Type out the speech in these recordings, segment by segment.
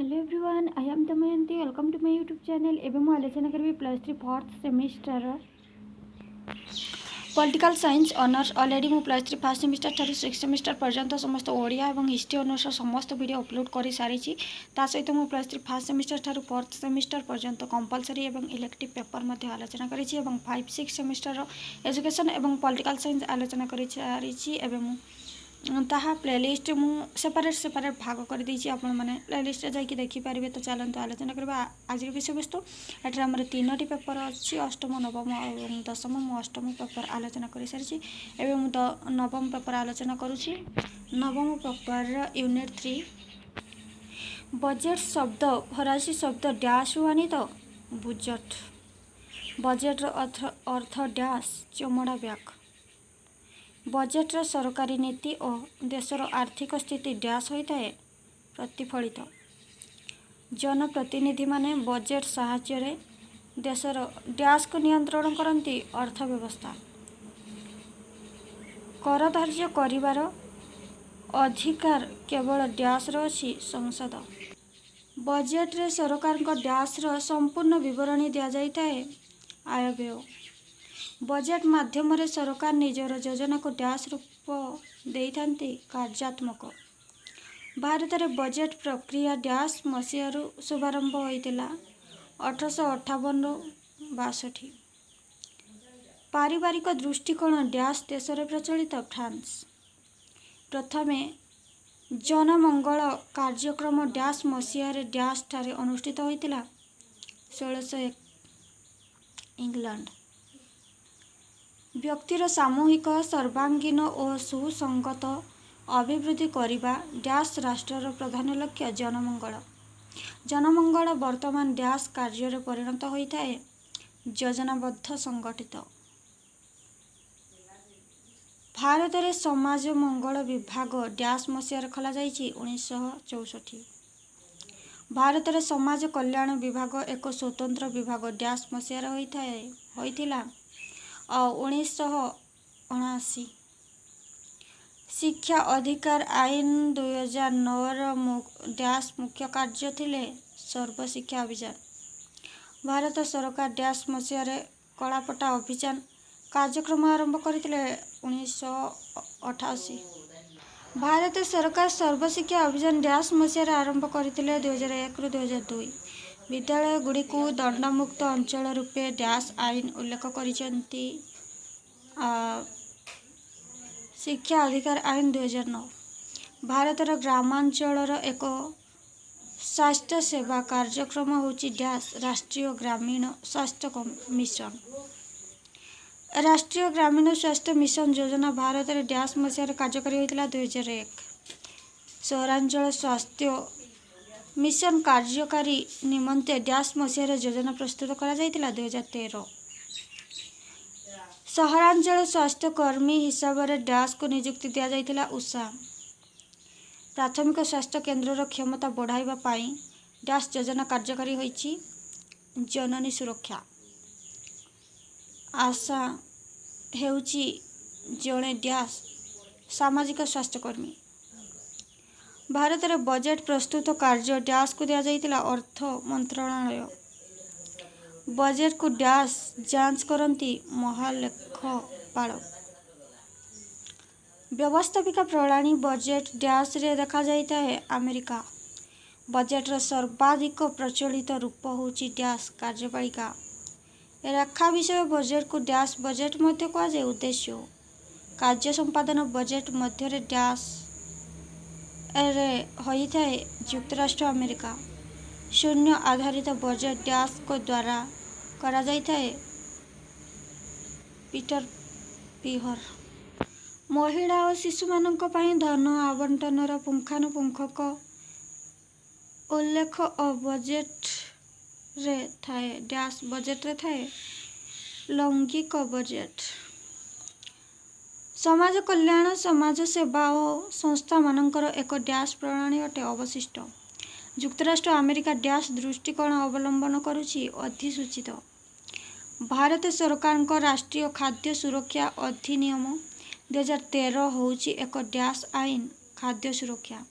Hello everyone, I am Damayanti. Welcome to my YouTube channel. एवं मैं आलोचना करी +3 fourth semester political science honours. Already मु +3 फर्स्ट सेमिस्टर ठार 6th सेमिस्टर पर्यंत समस्त ओडिया और हिस्ट्री ऑनर्स समस्त वीडियो अपलोड कर सारी। सहित मु +3 फर्स्ट सेमिस्टर ठार 4th सेमिस्टर पर्यंत कंपलसरी और इलेक्टिव पेपर आलोचना करी 5-6 सेमिस्टर एजुकेशन और पॉलिटिकल साइंस आलोचना कर सारी। ताहा प्लेलिस्ट मु सेपरेट भाग कर देछि। आपण माने प्लेलिस्ट जाकि देखि पारिबे। तो चलंतु आलोचना करबा आज विषय वस्तु। एटा हमर 3टी पेपर अछि, अष्टम नवम और दशम। मु अष्टम पेपर आलोचना कर सारी। एबे मु नवम पेपर आलोचना करूछि। नवम पेपर यूनिट 3 बजेट शब्द फरासी शब्द डैश हुआनी तो बुजट। बजेट अर्थ डैश चमड़ा ब्याग। बजेट्र सरकारी नीति और देशर आर्थिक स्थिति डैश होता है प्रतिफलित। जनप्रतिनिधि माने बजेट साहाय्य देशर डैश को नियंत्रण करती अर्थव्यवस्था। कर धार्य करिवार अधिकार केवल डैश रही संसद। बजेट रे सरकार को डैश रो संपूर्ण विवरणी दिया जाता है आय व्यय। बजेट माध्यम रे सरकार निजर योजना को डैश रूप देइथांती कार्यात्मक। भारत रे बजेट प्रक्रिया डैश मसीहारू शुभारंभ होइतिला 1858-62। पारिवारिक दृष्टिकोण डैश देश रे प्रचलित फ्रांस। प्रथमे जनमंगल कार्यक्रम डैश मसीहा रे डैश ठारे अनुष्ठित होइतिला 1601 इंग्लैंड। व्यक्तिर सामूहिक सर्वांगीन और सुसंगत अभिवृद्धि करिबा डैश राष्ट्रर प्रधान लक्ष्य जनमंगल। जनमंगल वर्तमान डैश कार्य परिणत होता है योजनाबद्ध संगठित। भारत रे समाज मंगल विभाग डैश मसीहार खोला जाइछि 1964। भारत रे समाज कल्याण विभाग एक स्वतंत्र विभाग डैश मसीहार होइथिला 1979। शिक्षा अधिकार आईन 2009 डैश मुख्य कार्य थिले सर्वशिक्षा अभियान। भारत सरकार डैश मसीहार कलापटा अभियान कार्यक्रम आरंभ करथिले 1988। भारत सरकार सर्वशिक्षा अभियान डैश मसीहार आरंभ करथिले 2001-2002। विद्यालय गुड़ी को दंडमुक्त अंचल रूपे डैश आईन उल्लेख करिसेंती शिक्षा अधिकार आईन 2009। भारतर ग्रामांचलर एक स्वास्थ्य सेवा कार्यक्रम होची डैश राष्ट्रीय ग्रामीण स्वास्थ्य मिशन। राष्ट्रीय ग्रामीण स्वास्थ्य मिशन योजना भारत रे डैश मसीहार कार्यकारी होइतिला 2001। सहरांचल स्वास्थ्य मिशन कार्यकारी निमंते डैश मसीहार योजना प्रस्तुत करा जाइतिला 2013। सहरांचल स्वास्थ्य कर्मी हिसाब से डैश को नियुक्ति दिया जाइतिला उषा। प्राथमिक स्वास्थ्य केन्द्रर क्षमता बढ़ाइबा पाई डैश योजना कार्यकारी होइछि जननी सुरक्षा। आशा हेउछि जड़े डैश सामाजिक स्वास्थ्य कर्मी। भारत रे बजेट प्रस्तुत कार्य डैश को दिया जाइतिला अर्थ मंत्रालय। बजेट को डैश जांच करती महालेखापाल। व्यवस्थापिका प्रणाली बजेट डैश रे देखा जाता है अमेरिका। बजेट सर्वाधिक प्रचलित रूप होची डैश कार्यपालिका। रेखा विषय बजेट को डैश बजेट मध्य कहा जाए। उद्देश्य कार्य संपादन बजेट मध्य डैश रे होता है युक्तराष्ट्र अमेरिका। शून्य आधारित बजेट डैश को द्वारा करा जाता है पीटर पीहर। महिला और शिशु मानक पई धन आवंटनर पुंखानुपुंखक उल्लेख और बजेट रे थाए डैश बजेट रे थाए लैंगिक बजेट। समाज कल्याण समाज सेवा और संस्था मानकर एक डैश प्रणाली अटे अवशिष्ट। युक्तराष्ट्र अमेरिका डैश दृष्टिकोण अवलंबन करुछि अधिसूचित। भारत सरकार को राष्ट्रीय खाद्य सुरक्षा अधिनियम 2013 होउछि एक डैश आईन खाद्य सुरक्षा।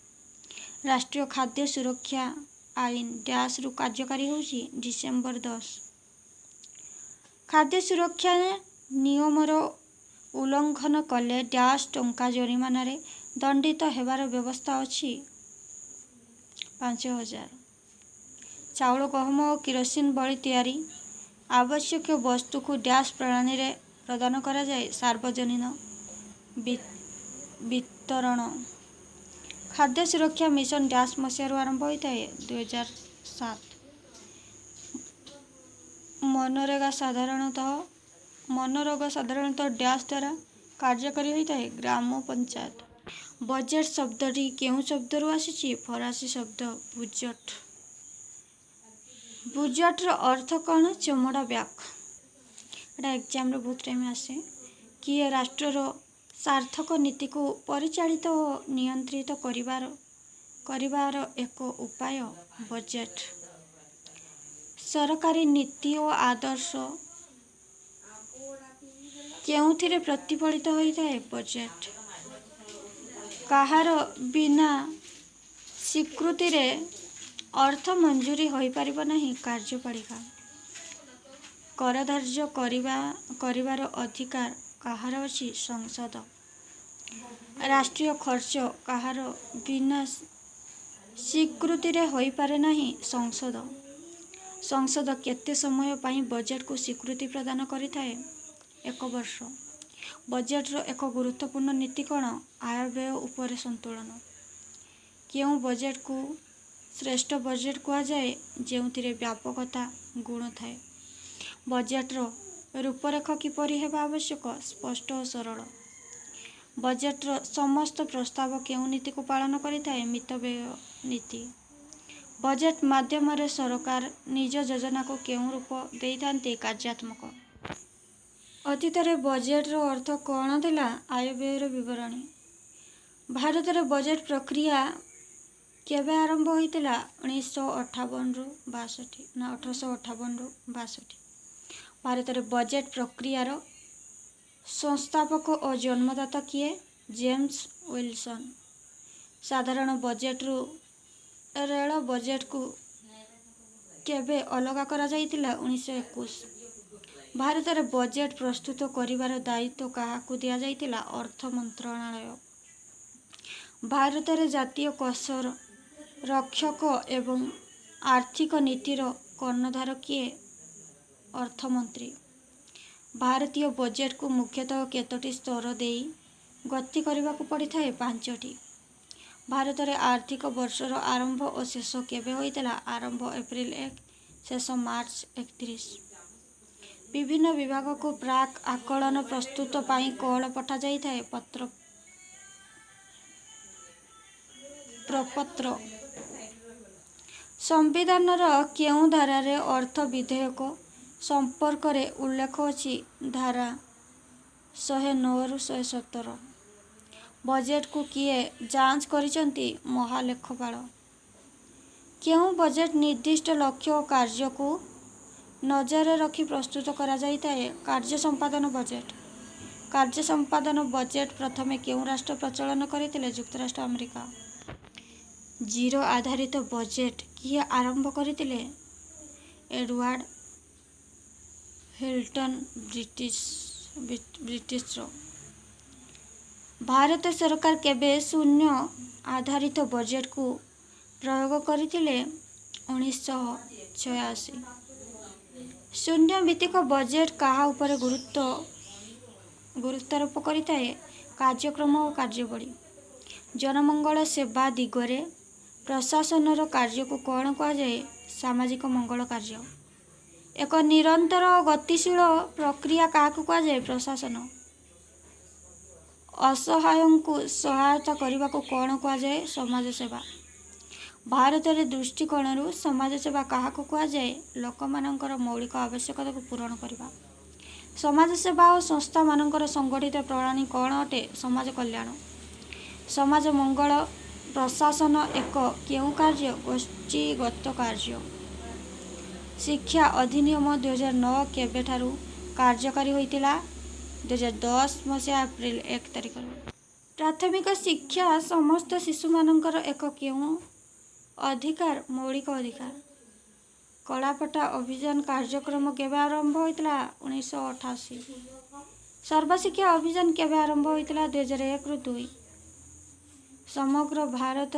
राष्ट्रीय खाद्य सुरक्षा आईन डैश रु कार्यकारी होउछि डिसेम्बर 10। खाद्य सुरक्षा नियमर उल्लंघन कले डैश टंका जरिमाना दंडित हेबार व्यवस्था अछि 5000। चाउल गहम और किरोसिन बळी तैयारी आवश्यक वस्तु को डैश प्रणाली रे प्रदान करा जाए सार्वजनिक वितरण। खाद्य सुरक्षा मिशन डैश मसीहारू आरंभ होता है 2007। मनरेगा साधारणतः डैश द्वारा कार्यकारी होता है ग्राम पंचायत। बजेट शब्दटी केउं शब्दरू आसीछि? फरासी शब्द बुजट। बुजट्र अर्थ कौन? चमड़ा ब्याग। एटा एग्जाम रे बहुत टाइम आसे। किए राष्ट्रर सार्थक नीति को परिचालित और नियंत्रित करिवार एक उपाय बजेट। सरकारी नीति और आदर्श केउथिरे प्रतिफलित होता है? बजेट। कहार बिना स्वीकृति रे अर्थ मंजूरी होई परिबो नहीं? कार्यपालिका। कर धार्य करिवार अधिकार कहार अछि? संसद। राष्ट्रीय खर्च कहार बिना स्वीकृति रे होई पारे नहीं? संसद। संसद केते समय पाई बजेट को स्वीकृति प्रदान करिथाए? 1 वर्ष। बजेट रो एक गुरुत्वपूर्ण नीति कौन? आय व्यय उपर संतुलन। केउं बजेट को श्रेष्ठ बजेट कहा जाए? जेउथिरे व्यापकता गुण थाए। बजेट रो रूपरेख किपरि हेबा आवश्यक? स्पष्ट और सरल। बजेट रो समस्त प्रस्ताव केउं नीति को पालन करिथाए? मितव्यय नीति। बजेट माध्यम रे सरकार निज योजना को केउं रूप देइथांती? कार्यात्मक। अतीत रे बजेट रो अर्थ कौन थिला? आय व्यय रो विवरणी। भारत रे बजेट प्रक्रिया केबे आरंभ होइतिला? 1858 रु 62। भारत रे बजेट प्रक्रियार संस्थापक और जन्मदाता किए? James Wilson. साधारण बजेट रु रेल बजेट को केबे अलग करा जाइतिला? 1921। भारत रे बजेट प्रस्तुत करिवार दायित्व काहाकू दिया जाइतिला? अर्थ मंत्रालय। भारत रे जातीय कोषर रक्षक एवं आर्थिक नीतिर कर्णधार किए? अर्थमंत्री। भारतीय बजेट को मुख्यतः केतोटी स्तर देई गति करबाकू पड़िथाए? 5टी। भारत रे आर्थिक वर्षर आरंभ और शेष केबे होइतिला? आरंभ एप्रिल 1, शेष मार्च 31। विभिन्न विभाग को प्राक आकलन प्रस्तुत पाई कौन पठा जाइथाए? प्रपत्र। संविधानर केउं धारा रे अर्थ विधेयक संपर्क रे उल्लेख अछि? धारा 109 रु 117। बजेट को किए जांच करिसंती? महालेखपाल। केउं बजेट निर्दिष्ट लक्ष्य और कार्य को नजर रखी प्रस्तुत करा जाइथाए? कार्य संपादन बजेट। कार्य संपादन बजेट प्रथमे केउं राष्ट्र प्रचलन करिथिले? युक्तराष्ट्र अमेरिका। जीरो आधारित बजेट किए आरंभ करिथिले? Edward Hilton British. भारत सरकार केबे शून्य आधारित बजेट को प्रयोग करिथिले? 1986। शून्य भित्तिक बजेट काहा उपरे गुरुत्वारोप करिथाए? कार्यक्रम और कार्यबली। जनमंगल सेवा दिगरे प्रशासनर कार्य को कौन कहा जाए? सामाजिक मंगल कार्य। एक निरंतर और गतिशील प्रक्रिया काहाकू कहा जाए? प्रशासन। असहायों को सहायता करने को कौन कहा जाए? समाज सेवा। भारत रे दृष्टिकोण समाज सेवा काहाकू कहा जाए? लोकमानंकर मौलिक आवश्यकता को पूरण करवा। समाज सेवा और संस्था मानंकर संगठित प्रणाली कौन अटे? समाज कल्याण। समाज मंगल प्रशासन एक केउं कार्य? गोष्ठीगत कार्य। शिक्षा अधिनियम 2009 केबेठारू कार्यकारी होइतिला? 2010 मसीहा एप्रिल 1 तारिख। प्राथमिक शिक्षा समस्त शिशु मानंकर एक केउं अधिकार मौलिक अधिकार कलापट्टा अभियान कार्यक्रम केबे आरंभ होइतला 1988। सर्वशिक्षा अभियान केबे आरंभ होइतला 2001 रु 2। समग्र भारत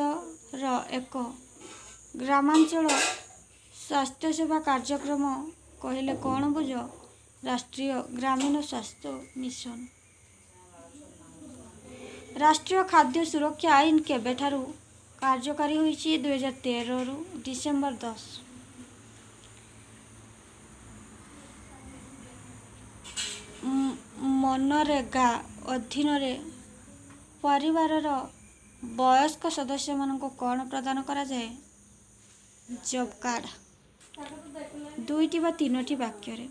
एक ग्रामांचल स्वास्थ्य सेवा कार्यक्रम कहले कौन बुझ? राष्ट्रीय ग्रामीण स्वास्थ्य मिशन। राष्ट्रीय खाद्य सुरक्षा आईन केबेठारू कार्यकारी होइछि? 2013 रु डिसेम्बर 10। मनरेगा अधीन परिवार वयस्क सदस्य मानक कौन प्रदान करा जाए? Job card. 2 बा 3 वाक्य।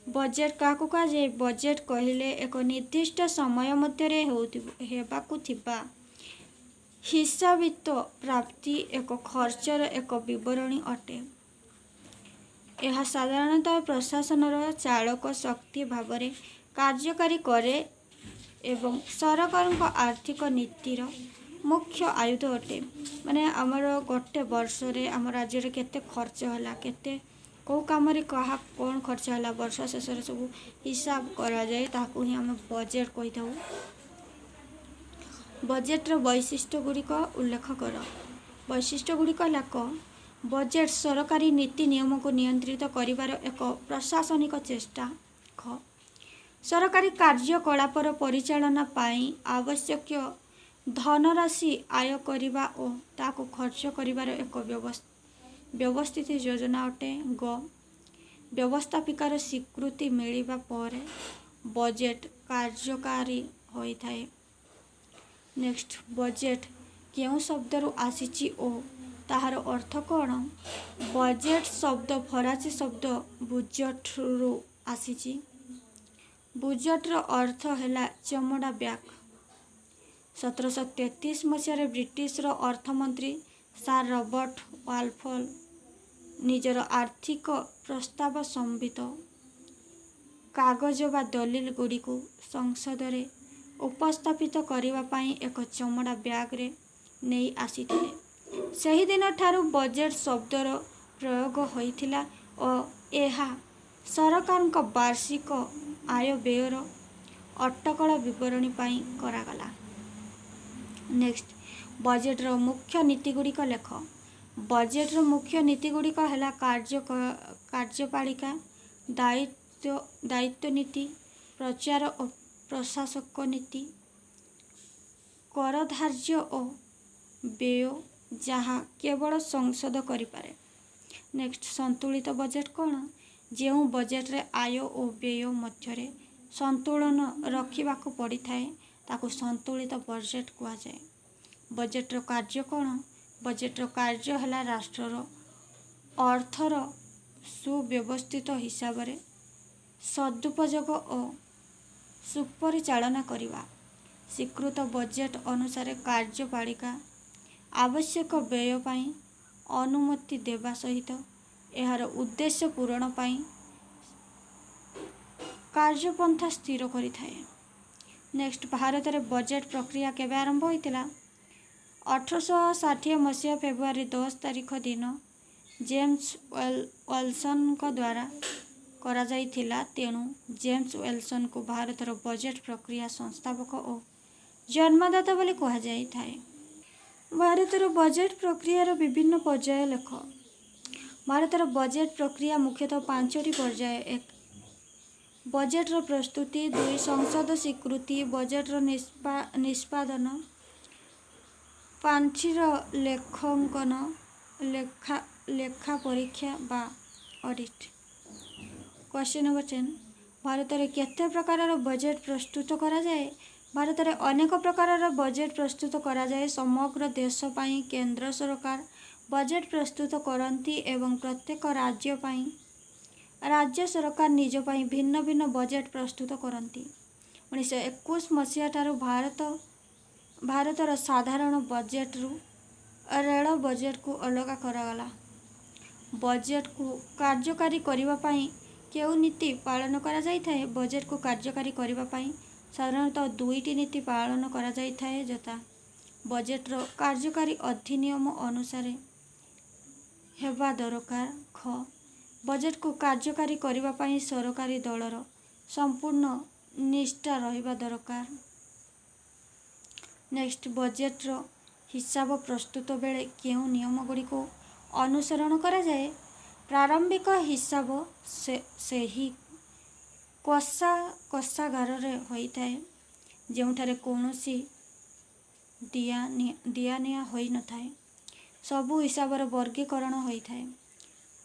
बजेट क्या कह जाए? बजेट कहले एक निर्दिष्ट समय मध्य हेबाकु थिबा हिसाबित प्राप्ति एक खर्चर एक विवरणी अटे। यह साधारणतः प्रशासनर चालक शक्ति भावरे कार्यकारी करे एवं सरकार आर्थिक नीतिर मुख्य आयुध अटे। माने आमर गोटे वर्ष रे आम राज्य रे केते खर्च होला, केते कौ काम कहा कौन खर्च है वर्ष शेष सब हिसाब करा जाए ताकू ही आम बजेट कही था। बजेट्र वैशिष्ट्य गुड़िक उल्लेख कर। वैशिष्ट्य गुड़िक लाक बजेट सरकारी नीति नियम को नियंत्रित करिवार एक प्रशासनिक चेष्टा। ख सरकारी कार्यकलापर परिचालना पाई आवश्यक धनराशि आय करिवा ओ ताको खर्च करिवार एक व्यवस्थित योजना अटे। ग व्यवस्थापिकार स्वीकृति मिलिबा परे बजेट कार्यकारी होइथाए। नेक्स्ट बजेट केउ शब्दरू आसीची ओ ताहार अर्थ कौन? बजेट शब्द फरासी शब्द बुजटरू आसीची। बुजटर अर्थ है चमड़ा ब्याग। 1733 मसीह ब्रिटिशर अर्थमंत्री सार रॉबर्ट वाल्फल निजर आर्थिक प्रस्ताव संबित कागज बा दलिल गुड़ी को संसद रे उपस्थापित करिवा पाई एक चमड़ा ब्याग रे नहीं आसीथिले। सही दिन ठारू बजेट शब्दर प्रयोग होइथिला और एहा सरकार का वार्षिक आय व्ययर अटकल विवरणी पाई करागला। नेक्स्ट बजेट्र मुख्य नीति गुड़िक लेख। बजेट्र मुख्य नीति गुड़िक है कार्यपालिका दायित्व नीति, प्रचार और प्रशासक नीति, कर धार्य और व्यय जहाँ केवल संसद करिपारे। नेक्स्ट संतुलित बजेट कौन? जो बजेट रे आय और व्यय मध्य संतुलन रखिबाकु पड़ी थाए ताकू संतुलित बजेट कहा जाए। बजेट्र कार्य कौन? बजेट्र कार्य है राष्ट्रर अर्थर सुव्यवस्थित हिसाब रे सदुपयोग और सुपरिचालना करिवा। स्वीकृत बजेट अनुसार कार्यपालिका आवश्यक व्यय पाई अनुमति देवा सहित यार उद्देश्य पूरण पाई कार्यपंथा स्थिर करि थाए। नेक्स्ट भारत रे बजेट प्रक्रिया केबे आरंभ होइतिला? 1860 मसीहा फेब्रुआरी 10 तारिख दिन जेम्स वेल्सन द्वारा करा जाइथिला। तेणु जेम्स वेल्सन को भारतर बजेट प्रक्रिया संस्थापक और जन्मदाता बोली कहा जाई थाए। भारतर बजेट प्रक्रियार विभिन्न पर्याय लेख। भारतर बजेट प्रक्रिया मुख्यतः 5टी पर्याय। 1 बजेट्र प्रस्तुति, 2 संसद स्वीकृति, बजेट्र निष्पादन, पांचीर लेखांकन, लेखा परीक्षा बा ऑडिट। क्वेश्चन नंबर 10 भारत में केते प्रकार बजेट प्रस्तुत करा जाए? भारत में अनेक प्रकार बजेट प्रस्तुत करा जाए। समग्र देश पाई केंद्र सरकार बजेट प्रस्तुत करती एवं प्रत्येक राज्य पाई राज्य सरकार निज पाई भिन्न भिन्न बजेट प्रस्तुत करती। 1921 मसीहा ठारू भारतर साधारण बजेट रु रेल बजेट को अलग करागला। बजेट को कार्यकारी करिबा पाई केउ नीति पालन करा जाई थाए? बजेट को कार्यकारी करिबा पाई साधारणतः 2टी नीति पालन करा जाई थाए, जता बजेट्र कार्यकारी अधिनियम अनुसार हेबा दरकार। ख बजेट को कार्यकारी करने पाई सरकारी दलर संपूर्ण निष्ठा रहिबा दरकार। नेक्स्ट बजेट्र हिसाब प्रस्तुत बेले केउं नियम गुड़ी को अनुसरण करा जाए। प्रारंभिक हिसाब से ही कोषागार होता है जोठारे कौनसी दिया होई न थाए। सबु हिसाब वर्गीकरण होता है।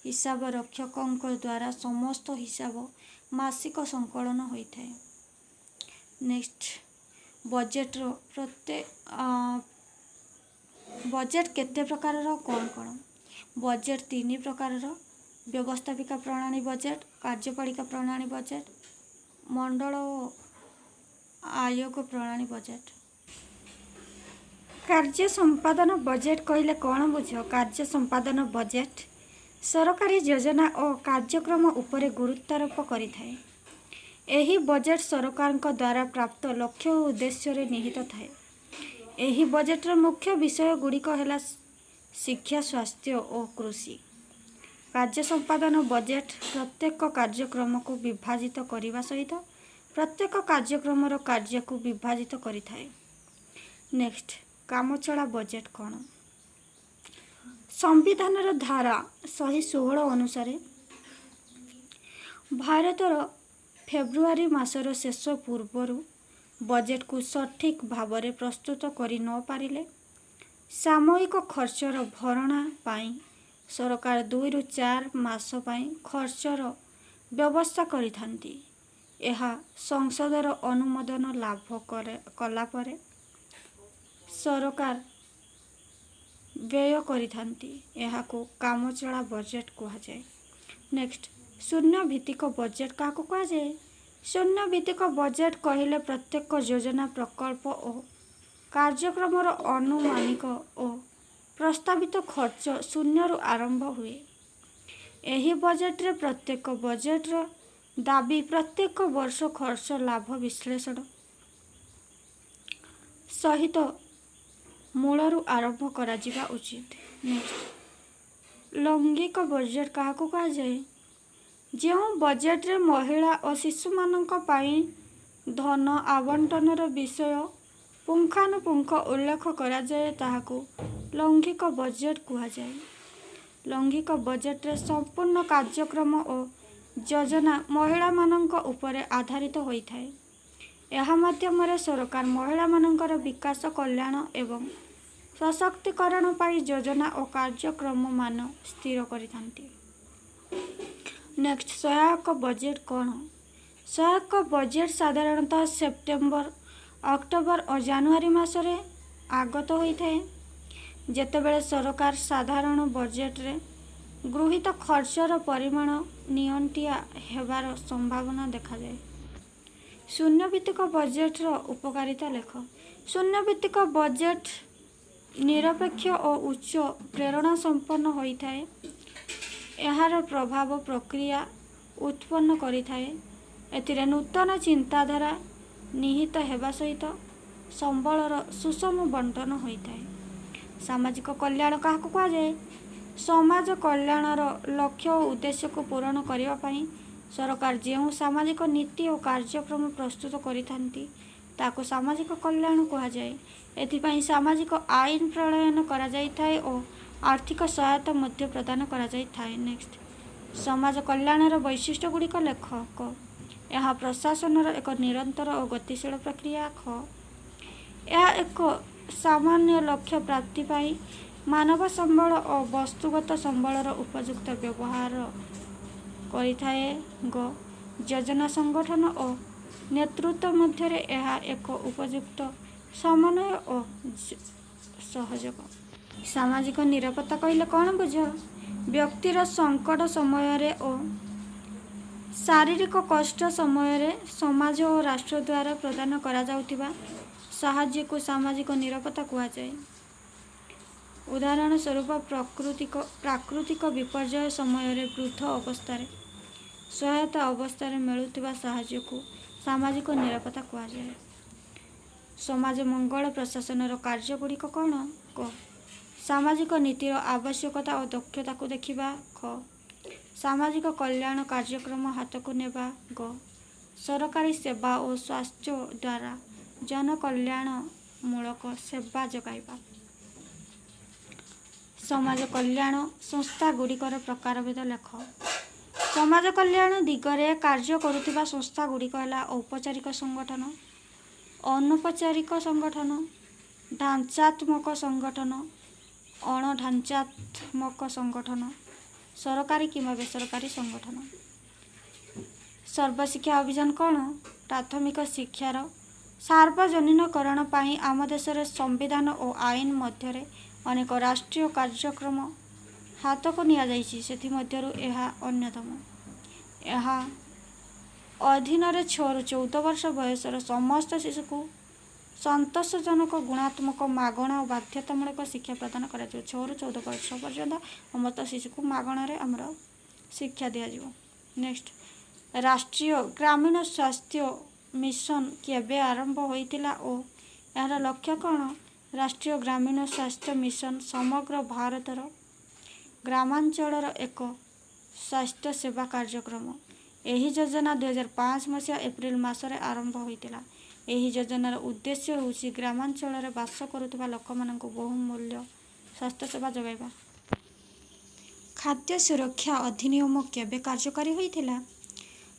हिसाब रक्षकों द्वारा समस्त हिसाब मासिक संकलन होता है। नेक्स्ट बजेट्र बजेट केते प्रकार कौन कौन। बजेट 3 प्रकार व्यवस्थापिका प्रणाली बजेट, कार्यपालिका प्रणाली बजेट, मंडल और आयोग प्रणाली बजेट। कार्य संपादन बजेट कहले कौन बुझ। कार्य संपादन बजेट सरकारी योजना और कार्यक्रम उपरे गुरुत्वारोप करिथाए। एही बजेट सरकार द्वारा प्राप्त लक्ष्य और उद्देश्य रे निहित थाए। एही बजेटर मुख्य विषय गुड़िक है शिक्षा, स्वास्थ्य और कृषि। कार्य संपादन बजेट प्रत्येक कार्यक्रम को विभाजित करने सहित प्रत्येक कार्यक्रम कार्य को विभाजित करिथाए। नेक्स्ट कामचला बजेट कौन। संविधान धारा 116 अनुसार भारतर फेब्रुआरी मासर शेष पूर्वर बजेट को सठिक भाव में प्रस्तुत करि न पारिले सामयिक खर्चर भरणा पाई सरकार 2 ରୁ 4 मास पाई खर्चर व्यवस्था करिथांती। यह संसदर अनुमोदन लाभ कला परे सरकार व्यय करिथांती। यहाको कामचला बजेट कहा जाए। नेक्स्ट शून्य भित्तिक बजेट क्या कहा जाए। शून्य भित्तिक बजेट कहले प्रत्येक योजना प्रकल्प और कार्यक्रम अनुमानिक और प्रस्तावित खर्च शून्य रु आरंभ हुए। यही बजेट रे प्रत्येक बजेट रो दाबी प्रत्येक वर्ष खर्च लाभ विश्लेषण सहित मूलरू आरंभ करा जिबा उचित। नेक्स्ट लैंगिक बजेट क्या कहा जाए। जो बजेट रे महिला और शिशु मानक पाई धन आवंटन विषय पुंखानुपुंख उल्लेख करा जाए ताहाको लैंगिक बजेट कहा जाए। लैंगिक बजेट रे संपूर्ण कार्यक्रम और योजना महिला मानक उपरे आधारित होता है। यह माध्यम सरकार महिला मानकर विकास कल्याण एवं सशक्तिकरण पाई योजना और कार्यक्रम मान स्थिर करिथांती। नेक्स्ट सहायक बजेट कौन। सहायक बजेट साधारणतः सेप्टेम्बर, अक्टोबर और जनवरी मासरे आगत होता है जेतेबेले सरकार साधारण बजेट रे गृहीत खर्चर परिमाण नियंत्रित हेबार संभावना देखा जाए। शून्य भित्तिक बजेट रो उपकारिता लेख। शून्य भित्तिक बजेट निरपेक्ष और उच्च प्रेरणा संपन्न होता है। यार प्रभाव प्रक्रिया उत्पन्न करिथाए। एथिरे नूतन चिंताधारा निहित हेबा सहित संबलर सुषम बंटन होता है। सामाजिक कल्याण क्या कहा जाए। समाज कल्याणर लक्ष्य और उद्देश्य को पूरण करने पाई सरकार जो सामाजिक नीति और कार्यक्रम प्रस्तुत करिथांती ताको सामाजिक कल्याण कहा जाए। एथिपाई सामाजिक आईन प्रणयन करा जाइथाए और आर्थिक सहायता मध्य प्रदान करा जाइथाए। नेक्स्ट समाज कल्याणर वैशिष्ट्य गुड़िक लेख। क यह प्रशासनर एक निरंतर और गतिशील प्रक्रिया। ख यह एक सामान्य लक्ष्य प्राप्ति पाई मानव संबल और वस्तुगत संबलर उपयुक्त व्यवहार करिथाए। ग योजना संगठन और नेतृत्व मध्य यह एक उपयुक्त समन्वय और सहयोग। सामाजिक निरापत्ता कहले कौन बुझ। व्यक्तिर संकट समय और शारीरिक कष्ट समय समाज और राष्ट्र द्वारा प्रदान करा जाउथिबा साहाय्य को सामाजिक निरापत्ता कहा जाए। उदाहरण स्वरूप प्राकृतिक विपर्यय समय वृद्ध अवस्था सहायता अवस्था मिलुथिबा साहाय्य को सामाजिक निरापत्ता कहा जाए। समाज मंगल प्रशासन कार्यगुड़िक कौन क सामाजिक नीतिर आवश्यकता और दक्षता को देखा ख सामाजिक कल्याण कार्यक्रम हाथ को नेबा ग सरकारी सेवा और स्वास्थ्य द्वारा जनकल्याण मूलक सेवा जगाइबा समाज कल्याण संस्था गुड़िकर प्रकारभेद लेख समाज कल्याण दिगरे कार्य करुथिबा संस्था गुड़िक है औपचारिक संगठन अनौपचारिक संगठन ढांचात्मक संगठन अणढांचात्मक संगठन सरकारी किंवा बेसरकारी संगठन सर्वशिक्षा अभियान कौन प्राथमिक शिक्षार सार्वजनीनकरण पाई आम देश संविधान और आईन मध्य अनेक राष्ट्रीय कार्यक्रम हाथ को निया अन्यतम यह अधीन 6 ରୁ 14 वर्ष बयसर समस्त शिशु को संतोषजनक गुणात्मक मागणा और बाध्यतामूलक शिक्षा प्रदान कर 6 ରୁ 14 वर्ष पर्यंत समस्त शिशु को मागणार आमर शिक्षा दिज्व। नेक्स्ट राष्ट्रीय ग्रामीण स्वास्थ्य मिशन केबे आरंभ होइतिला और यार लक्ष्य कौन राष्ट्रीय ग्रामीण स्वास्थ्य मिशन समग्र भारतर ग्रामांचल एक स्वास्थ्य सेवा कार्यक्रम यही योजना 2005 मसीहा एप्रिल मासरे आरंभ होइतिला। यही योजनार उद्देश्य होउछि ग्रामांचल बास करुवा लोक मानक बहुमूल्य स्वास्थ्य सेवा जगाइबा। खाद्य सुरक्षा अधिनियम केबे कार्यकारी होइतिला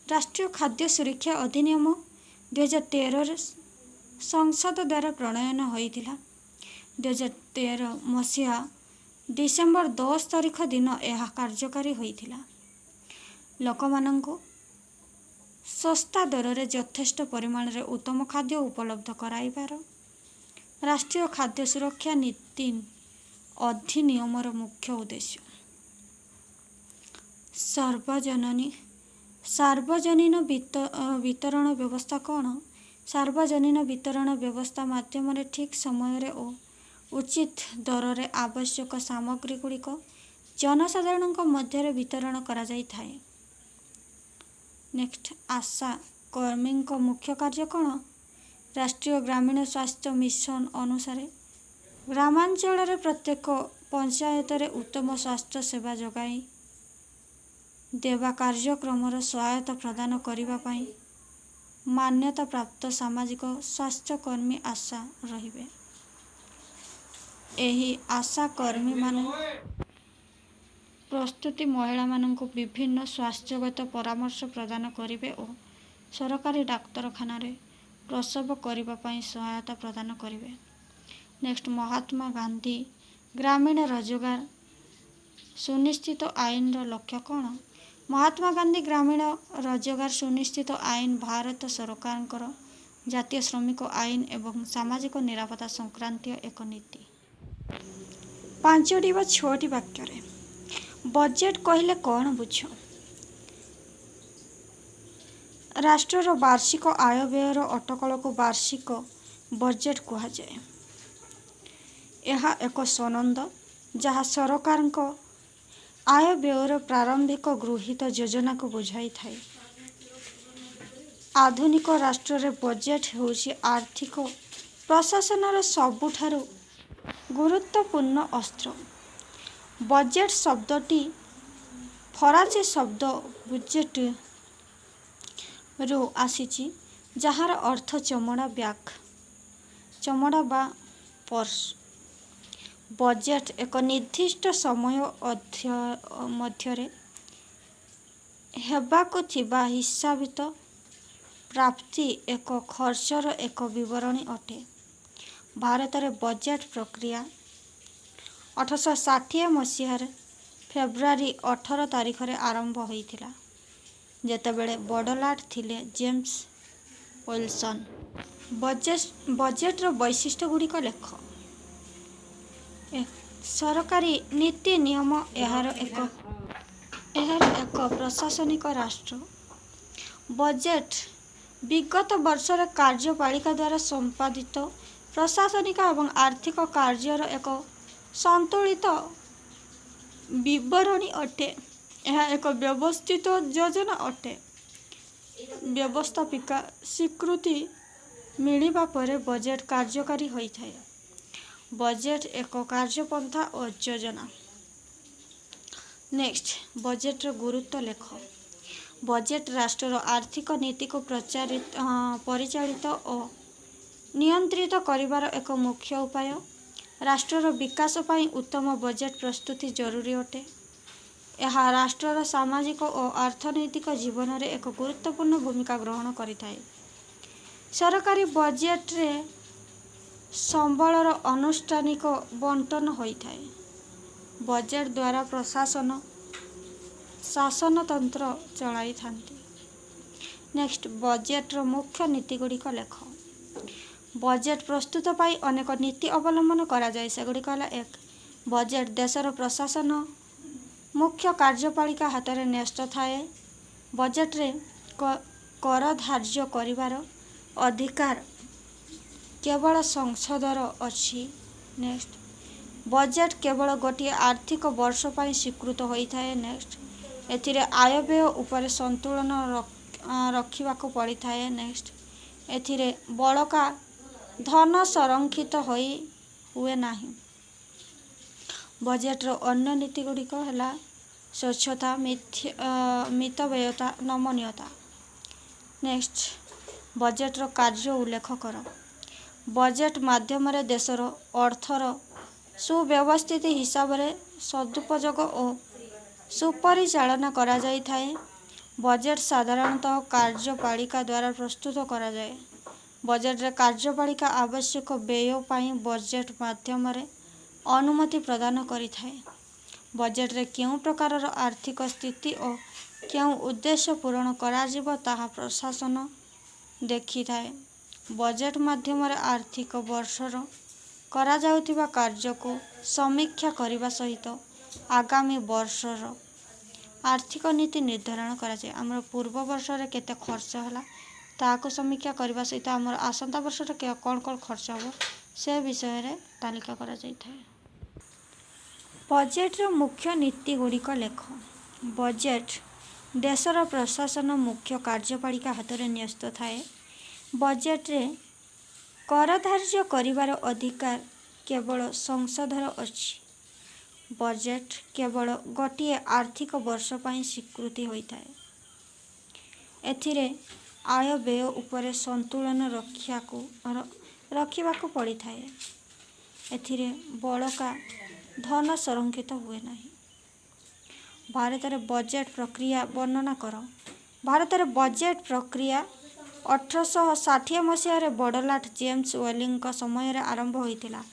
राष्ट्रीय खाद्य सुरक्षा अधिनियम 2013 संसद द्वारा प्रणयन होइतिला। 2013 मसीहा डिसेम्बर 10 तारिख दिन यह कार्यकारी होइतिला। लोकमानंको सस्ता दर रे यथेष्ट परिमाण रे उत्तम खाद्य उपलब्ध कराइबार राष्ट्रीय खाद्य सुरक्षा नीति अधिनियमर मुख्य उद्देश्य। सार्वजनीन वितरण व्यवस्था कौन सार्वजनीन वितरण व्यवस्था माध्यम ठीक समय रे और उचित दर रे आवश्यक सामग्री गुड़िक जनसाधारण मध्य वितरण करा जाई थाए। नेक्स्ट आशा कर्मी मुख्य कार्य कौन राष्ट्रीय ग्रामीण स्वास्थ्य मिशन अनुसार ग्रामांचल प्रत्येक पंचायत रे उत्तम स्वास्थ्य सेवा जगाई देवा कार्यक्रम सहायता प्रदान करने पाई मान्यता प्राप्त सामाजिक स्वास्थ्य कर्मी आशा रहिबे। एही आशा कर्मी माने प्रस्तुति महिला मानक विभिन्न स्वास्थ्यगत परामर्श प्रदान करिवे और सरकारी डाक्तरखाना रे प्रसव करिबा पाई सहायता प्रदान करिवे। नेक्स्ट महात्मा गांधी ग्रामीण रोजगार सुनिश्चित आईन रो लक्ष्य कौन महात्मा गांधी ग्रामीण रोजगार सुनिश्चित आईन भारत सरकार जातीय श्रमिक आईन एवं सामाजिक निरापत्ता संक्रांतीय एक नीति। 5टी व 6टी वाक्य बजेट कहले कौन बुझ राष्ट्र वार्षिक आय व्ययर अटकल को वार्षिक बजेट कहा जाए। यह एक सनंद जहाँ सरकार आय व्ययर प्रारंभिक गृहीत योजना को बुझाई थाए। आधुनिक राष्ट्र रे बजेट होउछि आर्थिक प्रशासन सबुठारु गुरुत्वपूर्ण अस्त्र। बजेट शब्दटी फरासी शब्द बुजेट रू आसीछि जहार अर्थ चमड़ा ब्याग चमड़ा बा पर्स। बजेट एक निर्दिष्ट समय मध्यरे हेबाकु थिबा हिसाबित प्राप्ति एक खर्चर एक विवरणी अटे। भारत रे बजेट प्रक्रिया 1860 मसीह फेब्रुआरी 18 तारिख रे आरंभ होइथिला जेतेबेले बडलाट थिले जेम्स विल्सन। बजेट रो वैशिष्ट्य गुड़िक लेख सरकारी नीति नियम यार एक प्रशासनिक राष्ट्र। बजेट विगत वर्षर कार्यपालिका द्वारा संपादित प्रशासनिक एवं आर्थिक कार्यर एक संतुलित विवरणी अटे। यह एक व्यवस्थित योजना अटे। व्यवस्थापिका स्वीकृति मिलिबा परे बजेट कार्यकारी होइथाए। बजेट एक कार्यपंथा और योजना। नेक्स्ट, बजेटर गुरुत्व लेख। बजेट राष्ट्र आर्थिक नीति को परिचालित और नियंत्रित करिवार एक मुख्य उपाय। राष्ट्रर विकास पाई उत्तम बजेट प्रस्तुति जरूरी अटे। यह राष्ट्रर सामाजिक और अर्थनैतिक जीवन में एक गुरुत्वपूर्ण भूमिका ग्रहण करिथाए। सरकारी बजेट रे संबलर अनुष्ठानिक बंटन होइथाए। बजेट द्वारा प्रशासन शासनतंत्र चलाई थांती। नेक्स्ट, बजेटर मुख्य नीति गुड़िक लेख। बजेट प्रस्तुत पाई अनेक नीति अवलंबन करा जाए। सेगुड़िक होला 1, बजेट देशर प्रशासन मुख्य कार्यपालिका हाथ में न्यस्त थाए। बजेट रे कर धार्य करिवार अधिकार केवल संसदर अछि। नेक्स्ट, बजेट केवल गोटे आर्थिक वर्ष पर स्वीकृत होता है। नेक्स्ट, एथिरे आय व्यय उपर संतुलन रखिबाको पड़ी थाए। नेक्स्ट, एथिरे बड़का धन संरक्षित हुए नाही। बजेटर अन्य नीति गुड़िक है स्वच्छता, मितव्ययता, नमनीयता। नेक्स्ट, बजेटर कार्य उल्लेख कर। बजेट माध्यम देशर अर्थर सुव्यवस्थित हिसाब रे सदुपयोग और सुपरिचालना करा जाई थाए। बजेट साधारणतः कार्यपालिका द्वारा प्रस्तुत करा जाए। बजेट रे कार्यपालिका आवश्यक व्यय पाई बजेट माध्यम रे अनुमति प्रदान करि थाए। बजेट रे केउं प्रकारर आर्थिक स्थिति और केउं उद्देश्य पूरण करा जिवो ताहा प्रशासन देखि थाए। बजेट माध्यम रे आर्थिक वर्षर करा जाउथिबा कार्य को समीक्षा करने सहित आगामी वर्षर आर्थिक नीति निर्धारण करा जाए। आमर पूर्व वर्ष रे केते खर्च होला ताको समीक्षा करने सहित आमर आसंता वर्ष रे कौन कौन खर्च हो से विषय रे तालिका करा जाई थाए। बजेट रो मुख्य नीति गुड़िक लेख। बजेट देशर प्रशासन मुख्य कार्यपालिका हाथ में न्यस्त थाए। बजेट रे कर धार्य करिवार अधिकार केवल संसदर अछि। बजेट केवल गोटे आर्थिक वर्ष पर स्वीकृति होता है। एथिरे आय व्यय उपर संतुलन रखिबाको पड़ी थाए। एथिरे बड़का धन संरक्षित हुए नहीं। भारत रे बजेट प्रक्रिया वर्णना कर। भारत रे बजेट प्रक्रिया 1860 मसीह बड़लाट जेम्स वेलिंग समय रे आरंभ होइतिला।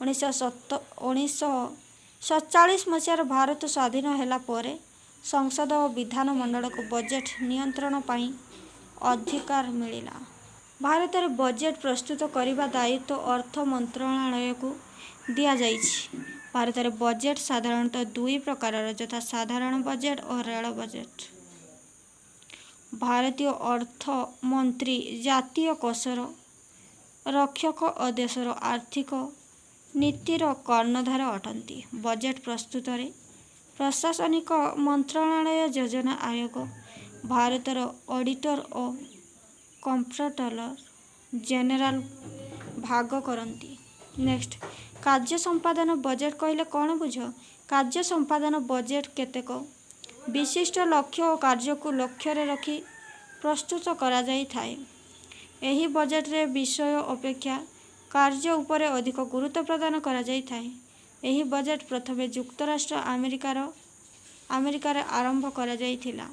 1947 मसीह भारत स्वाधीन होला परे संसद और विधानमंडल को बजेट नियंत्रण पाई अधिकार मिलिला। भारत रे बजेट प्रस्तुत करिबा दायित्व अर्थ मंत्रालय को दिया जाइछि। भारत रे बजेट साधारणतः 2 प्रकारर यथा साधारण बजेट और रेल बजेट। भारतीय अर्थ मंत्री जातीय कोषर रक्षक और देशर आर्थिक नीतिर कर्णधार अटंती। बजेट प्रस्तुत रे प्रशासनिक मंत्रालय, योजना आयोग, भारतर ऑडिटर और कंप्ट्रोलर जनरल भाग करती। नेक्स्ट, कार्य संपादन बजेट कहले कौन बुझ? कार्य संपादन बजेट केतेक विशिष्ट लक्ष्य और कार्य को लक्ष्य रे रखी प्रस्तुत करा जाई थाए। एही बजेट रे विषय अपेक्षा कार्य उपरे अधिक गुरुत्व प्रदान करा जाई थाए। एही बजेट प्रथमे युक्तराष्ट्र अमेरिकार आरंभ करा जाइथिला।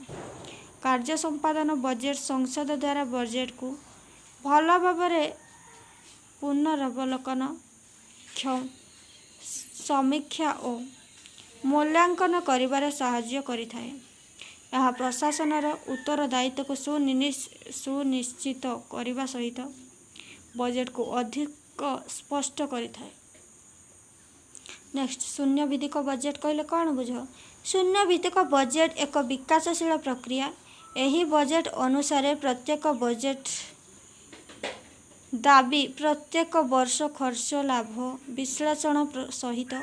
कार्य संपादन बजेट संसद द्वारा बजेट को भल भाव पुनरवलोकन, समीक्षा और मूल्यांकन करिबारे साहाय्य करिथाए। यह प्रशासनर उत्तरदायित्व को सुनिश्चित करने सहित बजेट को अधिक स्पष्ट करिथाए। नेक्स्ट, शून्य भित्तिक बजेट कहले कौन बुझ? शून्य भित्तिक बजेट एक विकासशील प्रक्रिया। एही बजेट अनुसार प्रत्येक बजेट दाबी प्रत्येक वर्ष खर्च लाभ विश्लेषण सहित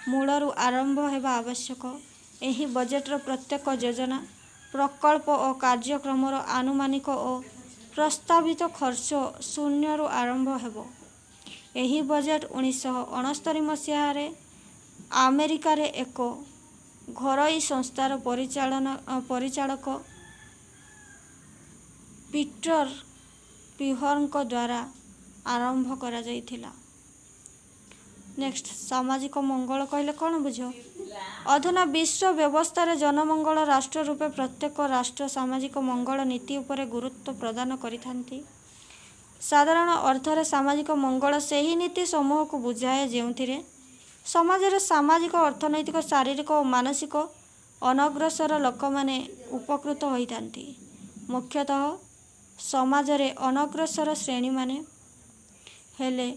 मूलरू आरंभ होगा आवश्यक। एही बजेटर प्रत्येक योजना, प्रकल्प और कार्यक्रम आनुमानिक और प्रस्तावित खर्च शून्यରୁ आरंभ ହେବ। ଏହି ବଜେଟ୍ 1969 ମସିହାରେ ଆମେରିକାରେ ଏକ ଘରୋଇ ସଂସ୍ଥାର ପରିଚାଳକ ପିଟର ପିହରଙ୍କ ଦ୍ୱାରା ଆରମ୍ଭ କରାଯାଇଥିଲା। ନେକ୍ସଟ ସାମାଜିକ ମଙ୍ଗଳ କହିଲେ କ'ଣ ବୁଝ? ଅଧୁନା ବିଶ୍ୱ ବ୍ୟବସ୍ଥାରେ ଜନମଙ୍ଗଳ ରାଷ୍ଟ୍ର ରୂପେ ପ୍ରତ୍ୟେକ ରାଷ୍ଟ୍ର ସାମାଜିକ ମଙ୍ଗଳ ନୀତି ଉପରେ ଗୁରୁତ୍ୱ ପ୍ରଦାନ କରିଥାନ୍ତି। ସାଧାରଣ ଅର୍ଥରେ ସାମାଜିକ ମଙ୍ଗଳ ସେହି ନୀତି ସମୂହକୁ ବୁଝାଏ ଯେଉଁଥିରେ ସମାଜରେ ସାମାଜିକ, ଅର୍ଥନୈତିକ, ଶାରୀରିକ ଓ ମାନସିକ ଅନଗ୍ରସର ଲୋକମାନେ ଉପକୃତ ହୋଇଥାନ୍ତି। ମୁଖ୍ୟତଃ ସମାଜରେ ଅନଗ୍ରସର ଶ୍ରେଣୀମାନେ ହେଲେ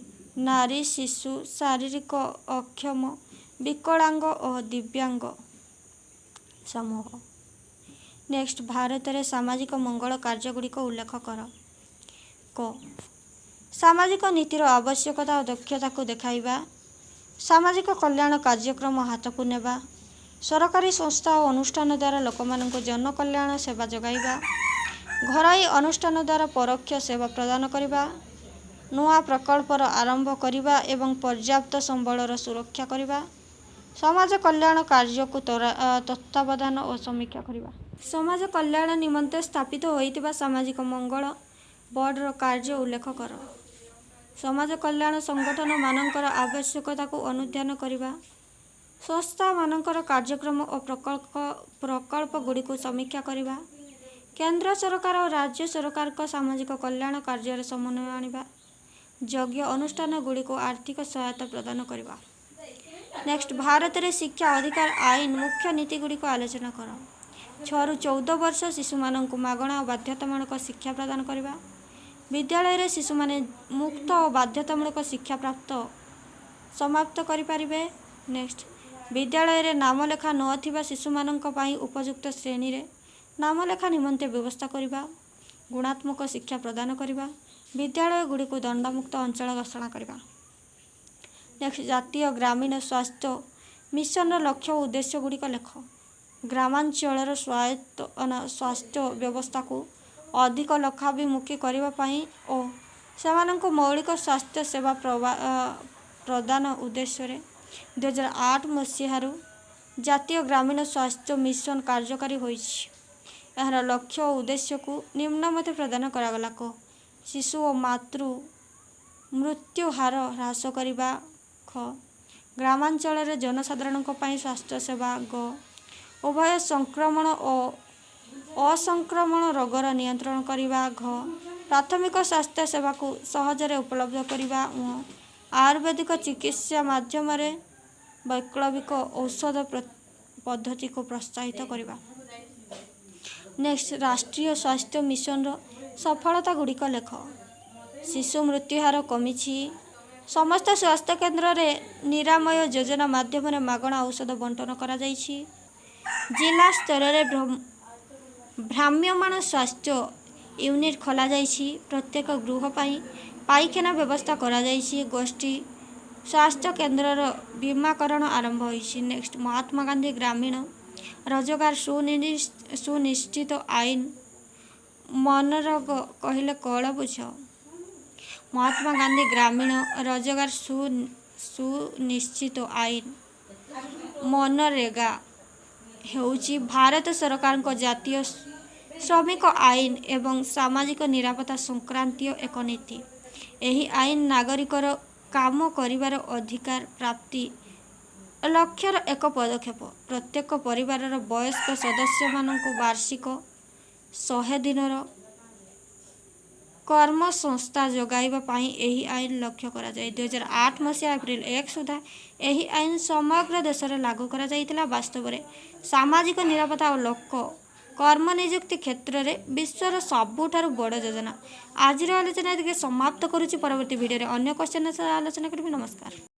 ନାରୀ, ଶିଶୁ, ଶାରୀରିକ ଅକ୍ଷମ, ବିକଳାଙ୍ଗ ଓ ଦିବ୍ୟାଙ୍ଗ ସମୂହ। ନେକ୍ସଟ ଭାରତରେ ସାମାଜିକ ମଙ୍ଗଳ କାର୍ଯ୍ୟଗୁଡ଼ିକ ଉଲ୍ଲେଖ କର। କ ସାମାଜିକ ନୀତିର ଆବଶ୍ୟକତା ଓ ଦକ୍ଷତାକୁ ଦେଖାଇବା, ସାମାଜିକ କଲ୍ୟାଣ କାର୍ଯ୍ୟକ୍ରମ ହାତକୁ ନେବା, ସରକାରୀ ସଂସ୍ଥା ଓ ଅନୁଷ୍ଠାନ ଦ୍ୱାରା ଲୋକମାନଙ୍କୁ ଜନକଲ୍ୟାଣ ସେବା ଯୋଗାଇବା, ଘରୋଇ ଅନୁଷ୍ଠାନ ଦ୍ୱାରା ପରୋକ୍ଷ ସେବା ପ୍ରଦାନ କରିବା, ନୂଆ ପ୍ରକଳ୍ପର ଆରମ୍ଭ କରିବା ଏବଂ ପର୍ଯ୍ୟାପ୍ତ ସମ୍ବଳର ସୁରକ୍ଷା କରିବା, ସମାଜ କଲ୍ୟାଣ କାର୍ଯ୍ୟକୁ ତତ୍ତ୍ୱାବଧାନ ଓ ସମୀକ୍ଷା କରିବା। ସମାଜ କଲ୍ୟାଣ ନିମନ୍ତେ ସ୍ଥାପିତ ହୋଇଥିବା ସାମାଜିକ ମଙ୍ଗଳ ବୋର୍ଡର କାର୍ଯ୍ୟ ଉଲ୍ଲେଖ କର। ସମାଜ କଲ୍ୟାଣ ସଂଗଠନମାନଙ୍କର ଆବଶ୍ୟକତାକୁ ଅନୁଧ୍ୟାନ କରିବା, ସଂସ୍ଥାମାନଙ୍କର କାର୍ଯ୍ୟକ୍ରମ ଓ ପ୍ରକଳ୍ପଗୁଡ଼ିକୁ ସମୀକ୍ଷା କରିବା, କେନ୍ଦ୍ର ସରକାର ଓ ରାଜ୍ୟ ସରକାରଙ୍କ ସାମାଜିକ କଲ୍ୟାଣ କାର୍ଯ୍ୟରେ ସମନ୍ୱୟ ଆଣିବା, ଯୋଗ୍ୟ ଅନୁଷ୍ଠାନଗୁଡ଼ିକୁ ଆର୍ଥିକ ସହାୟତା ପ୍ରଦାନ କରିବା। ନେକ୍ସଟ ଭାରତରେ ଶିକ୍ଷା ଅଧିକାର ଆଇନ ମୁଖ୍ୟ ନୀତିଗୁଡ଼ିକ ଆଲୋଚନା କର। 6ରୁ 14 ବର୍ଷ ଶିଶୁମାନଙ୍କୁ ମାଗଣା ଓ ବାଧ୍ୟତାମୂଳକ ଶିକ୍ଷା ପ୍ରଦାନ କରିବା। ବିଦ୍ୟାଳୟରେ ଶିଶୁମାନେ ମୁକ୍ତ ଓ ବାଧ୍ୟତାମୂଳକ ଶିକ୍ଷା ସମାପ୍ତ କରିପାରିବେ। ନେକ୍ସଟ ବିଦ୍ୟାଳୟରେ ନାମଲେଖା ନଥିବା ଶିଶୁମାନଙ୍କ ପାଇଁ ଉପଯୁକ୍ତ ଶ୍ରେଣୀରେ ନାମଲେଖା ନିମନ୍ତେ ବ୍ୟବସ୍ଥା କରିବା। ଗୁଣାତ୍ମକ ଶିକ୍ଷା ପ୍ରଦାନ କରିବା। ବିଦ୍ୟାଳୟଗୁଡ଼ିକୁ ଦଣ୍ଡମୁକ୍ତ ଅଞ୍ଚଳ ଘୋଷଣା କରିବା। ନେକ୍ସଟ ଜାତୀୟ ଗ୍ରାମୀଣ ସ୍ୱାସ୍ଥ୍ୟ ମିଶନର ଲକ୍ଷ୍ୟ ଓ ଉଦ୍ଦେଶ୍ୟଗୁଡ଼ିକ ଲେଖ। ଗ୍ରାମାଞ୍ଚଳର ସ୍ୱାସ୍ଥ୍ୟ ବ୍ୟବସ୍ଥାକୁ ଅଧିକ ଲୋକାଭିମୁଖୀ କରିବା ପାଇଁ ଓ ସେମାନଙ୍କୁ ମୌଳିକ ସ୍ୱାସ୍ଥ୍ୟ ସେବା ପ୍ରଦାନ ଉଦ୍ଦେଶ୍ୟରେ 2008 ମସିହାରୁ ଜାତୀୟ ଗ୍ରାମୀଣ ସ୍ୱାସ୍ଥ୍ୟ ମିଶନ କାର୍ଯ୍ୟକାରୀ ହୋଇଛି। ଏହାର ଲକ୍ଷ୍ୟ ଓ ଉଦ୍ଦେଶ୍ୟକୁ ନିମ୍ନମତେ ପ୍ରଦାନ କରାଗଲା। କ ଶିଶୁ ଓ ମାତୃ ମୃତ୍ୟୁ ହାର ହ୍ରାସ କରିବା। ଖ ଗ୍ରାମାଞ୍ଚଳରେ ଜନସାଧାରଣଙ୍କ ପାଇଁ ସ୍ୱାସ୍ଥ୍ୟ ସେବା। ଗ ଉଭୟ ସଂକ୍ରମଣ ଓ ଅସଂକ୍ରମଣ ରୋଗର ନିୟନ୍ତ୍ରଣ କରିବା। ଘ ପ୍ରାଥମିକ ସ୍ୱାସ୍ଥ୍ୟ ସେବାକୁ ସହଜରେ ଉପଲବ୍ଧ କରିବା। ଆୟୁର୍ବେଦିକ ଚିକିତ୍ସା ମାଧ୍ୟମରେ ବୈକଳ୍ପିକ ଔଷଧ ପଦ୍ଧତିକୁ ପ୍ରୋତ୍ସାହିତ କରିବା। ନେକ୍ସଟ ରାଷ୍ଟ୍ରୀୟ ସ୍ୱାସ୍ଥ୍ୟ ମିଶନର ସଫଳତାଗୁଡ଼ିକ ଲେଖ। ଶିଶୁ ମୃତ୍ୟୁହାର କମିଛି। ସମସ୍ତ ସ୍ୱାସ୍ଥ୍ୟକେନ୍ଦ୍ରରେ ନିରାମୟ ଯୋଜନା ମାଧ୍ୟମରେ ମାଗଣା ଔଷଧ ବଣ୍ଟନ କରାଯାଇଛି। ଜିଲ୍ଲା ସ୍ତରରେ ଭ୍ରାମ୍ୟମାଣ ସ୍ୱାସ୍ଥ୍ୟ ୟୁନିଟ୍ ଖୋଲାଯାଇଛି। ପ୍ରତ୍ୟେକ ଗୃହ ପାଇଁ ପାଇଖାନା ବ୍ୟବସ୍ଥା କରାଯାଇଛି। ଗୋଷ୍ଠୀ ସ୍ୱାସ୍ଥ୍ୟ କେନ୍ଦ୍ରର ବୀମାକରଣ ଆରମ୍ଭ ହୋଇଛି। ନେକ୍ସଟ ମହାତ୍ମା ଗାନ୍ଧୀ ଗ୍ରାମୀଣ ରୋଜଗାର ସୁନିଶ୍ଚିତ ଆଇନ। ମନରେଗା କହିଲେ କ'ଣ ବୁଝ? ମହାତ୍ମା ଗାନ୍ଧୀ ଗ୍ରାମୀଣ ରୋଜଗାର ସୁନିଶ୍ଚିତ ଆଇନ ମନରେଗା ହେଉଛି ଭାରତ ସରକାରଙ୍କ ଜାତୀୟ ଶ୍ରମିକ ଆଇନ ଏବଂ ସାମାଜିକ ନିରାପତ୍ତା ସଂକ୍ରାନ୍ତୀୟ ଏକ ନୀତି। ଏହି ଆଇନ ନାଗରିକର କାମ କରିବାର ଅଧିକାର ପ୍ରାପ୍ତି ଲକ୍ଷ୍ୟର ଏକ ପଦକ୍ଷେପ। ପ୍ରତ୍ୟେକ ପରିବାରର ବୟସ୍କ ସଦସ୍ୟମାନଙ୍କୁ ବାର୍ଷିକ 100 ଦିନର କର୍ମସଂସ୍ଥା ଯୋଗାଇବା ପାଇଁ ଏହି ଆଇନ ଲକ୍ଷ୍ୟ କରାଯାଏ। 2008 ମସିହା ଏପ୍ରିଲ 1 ସୁଦ୍ଧା ଏହି ଆଇନ ସମଗ୍ର ଦେଶରେ ଲାଗୁ କରାଯାଇଥିଲା। ବାସ୍ତବରେ ସାମାଜିକ ନିରାପତ୍ତା ଓ ଲୋକ କର୍ମ ନିଯୁକ୍ତି କ୍ଷେତ୍ରରେ ବିଶ୍ୱର ସବୁଠାରୁ ବଡ଼ ଯୋଜନା। ଆଜିର ଆଲୋଚନା ଏତିକି ସମାପ୍ତ କରୁଛି। ପରବର୍ତ୍ତୀ ଭିଡ଼ିଓରେ ଅନ୍ୟ କ୍ୱେଶ୍ଚନ୍ ଆଲୋଚନା କରିବି। ନମସ୍କାର।